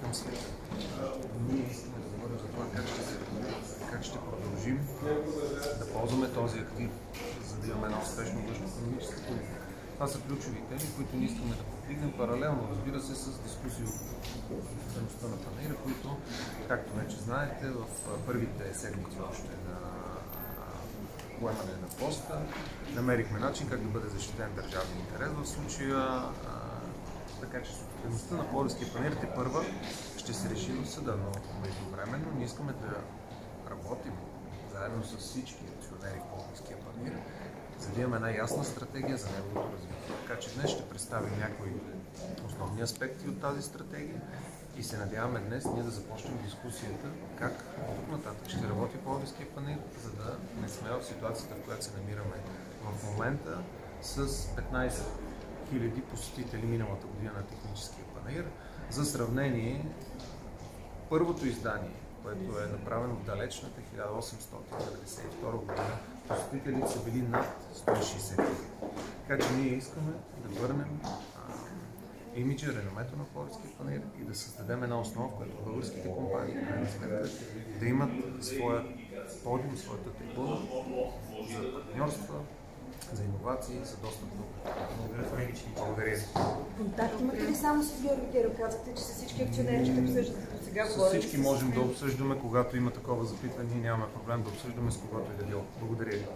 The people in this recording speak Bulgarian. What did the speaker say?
към света. Ние искаме да говорим за това как ще продължим да ползваме този актив, за да имаме една успешна външно-икономическа политика. Това са ключови теми, които ние искаме да постигнем паралелно, разбира се, с дискусии от дейността на панаира, които, както вече знаете, в първите седмици още на поемане на поста намерихме начин как да бъде защитен държавния интерес в случая, така че собствеността на Пловдивския панаир тепърва ще се реши в съда, но междувременно ние искаме да работим заедно с всички акционери в Пловдивския панаир, за да имаме една ясна стратегия за неговото развитие. Така че днес ще представим някои основни аспекти от тази стратегия и се надяваме днес ние да започнем дискусията как от нататък ще работи Пловдивския панаир, за да не сме в ситуацията, в която се намираме в момента с 15 000 посетители миналата година на техническия панаир. За сравнение, първото издание, което е направено в далечната 1892 година, посетителите са били над 160 000. Така че ние искаме да върнем имиджа, реномето на Пловдивския панаир и да създадем една основа, в която българските компании да имат своя подиум, своята трибуна за партньорства, за иновации, за достъп до. Благодаря ви. Контакт имате ли само с Георги Геров? Казахте, че с всички акционери ще обсъждате до сега. С всички можем да обсъждаме, когато има такова запитване и нямаме проблем да обсъждаме с когото и да било. Благодаря ви.